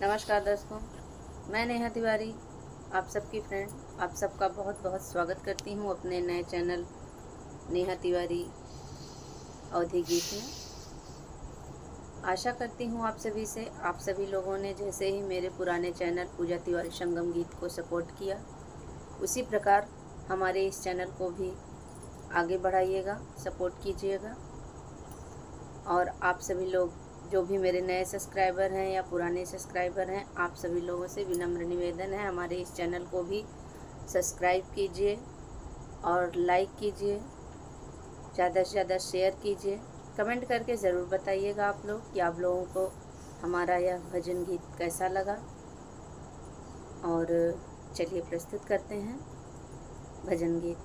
नमस्कार दोस्तों, मैं नेहा तिवारी, आप सबकी फ्रेंड, आप सबका बहुत बहुत स्वागत करती हूँ अपने नए चैनल नेहा तिवारी अवधी गीत में। आशा करती हूँ आप सभी लोगों ने जैसे ही मेरे पुराने चैनल पूजा तिवारी संगम गीत को सपोर्ट किया, उसी प्रकार हमारे इस चैनल को भी आगे बढ़ाइएगा, सपोर्ट कीजिएगा। और आप सभी लोग जो भी मेरे नए सब्सक्राइबर हैं या पुराने सब्सक्राइबर हैं, आप सभी लोगों से विनम्र निवेदन है, हमारे इस चैनल को भी सब्सक्राइब कीजिए और लाइक कीजिए, ज़्यादा से ज़्यादा शेयर कीजिए। कमेंट करके ज़रूर बताइएगा आप लोग कि आप लोगों को हमारा यह भजन गीत कैसा लगा। और चलिए प्रस्तुत करते हैं भजन गीत।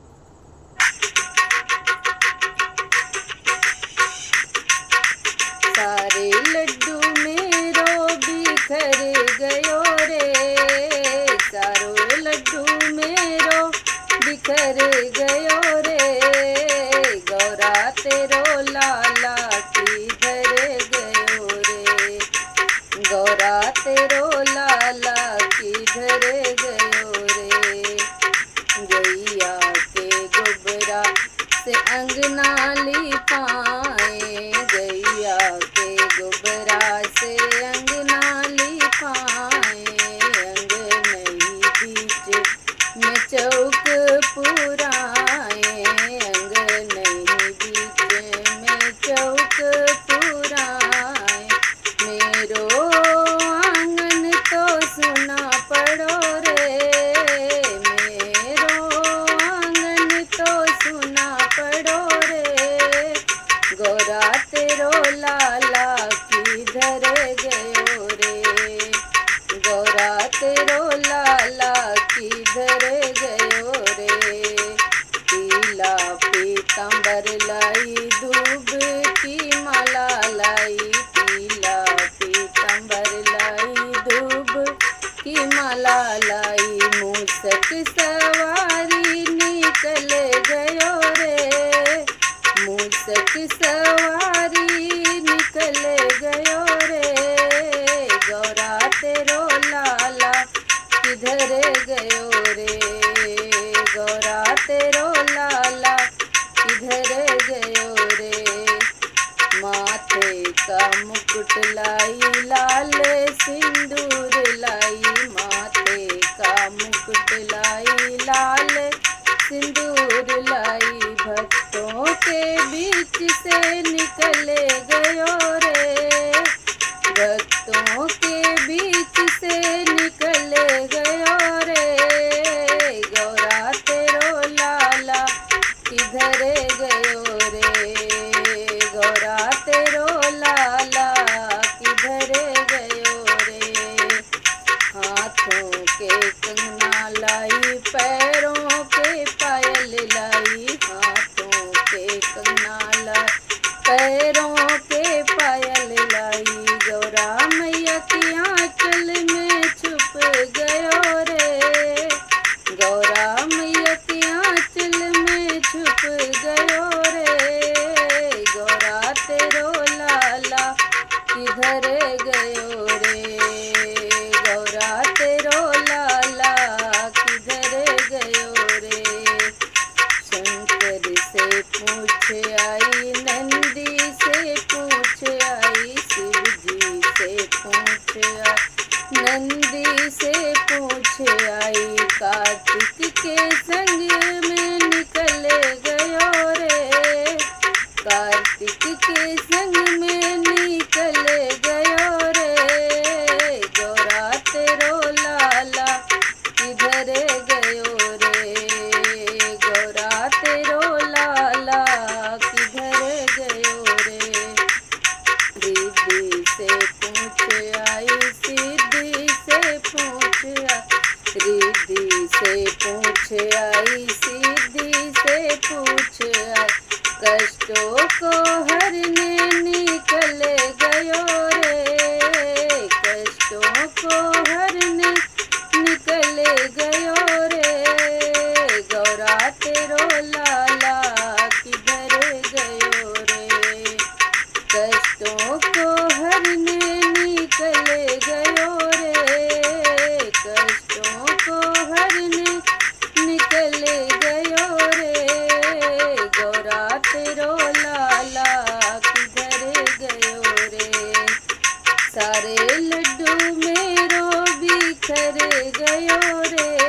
सारे लड्डू मेरो बिखर गयो रे, सारो लड्डू मेरो बिखर गयो रे, गौरा तेरो लाला किधर गयो रे, गौरा तेरो लाला किधर गयो रे, गैया के गोबरा से अंगना लिपाए, गैया के गोबरा से अंगना लिपाए, अंगनई बीच में चौक पुराए, अंगनई बीच में चौक पुराए, मेरो आंगन तो सुना पड़ो रे, मेरो आंगन तो सुना पड़ो रे, गौरा तेरो लाला किधर गयो रे, गौरा तेरो लाला किधर गयो रे, पीला पीतांबर लाई दूब की माला लाई, पीला पीतांबर लाई दूब की माला लाई, मूसक सवारी निकल गयो रे, मूसक सवारी निकल गयो रे, गौरा तेरो लाला किधर गयो रे, गौरा तेरो लाला किधर गयो रे, माथे का मुकुट लाई लाल सिंदूर लाई, माथे का मुकुट लाई लाल सिंदूर लाई, भक्तों के बीच से निकले गयो रे, भक्तों के बीच से निकले गयो रे, गौरा तेरो लाला किधर गयो रे, गौरा तेरो लाला किधर गयो रे, हाथों के कंगना लाई, पैरों के पायल लाई, हाथों के कंगना लाई, पैरों के पायल लाई, गौरा मैया की आंचल में छुप गयो रे, गौरा मैया की आंचल में छुप गयो रे, गौरा तेरो लाला किधर गयो रे, गौरा तेरो लाला किधर गयो रे, शंकर से पूछ आई, नंदी से पूछ आई, शिव जी से पूछ आई, नंदी से पूछ आई, कार्तिक के संग में निकल गयो रे, कार्तिक के संग में निकल गयो रे, गौरा तेरो लाला किधर गयो रे, गौरा तेरो लाला किधर गयो रे, रिद्धि से पूछ आई, सिद्धि से पूछ आई, रिद्धि से पूछ आई, सिद्धि से पूछ आई, कष्टों को हरने निकल गयो रे, कष्टों को हरने निकल गयो रे, गौरा तेरो लाला किधर गयो रे, कष्टों को हरने निकल गयो रे, सारे लड्डू मेरो बिखर गयो रे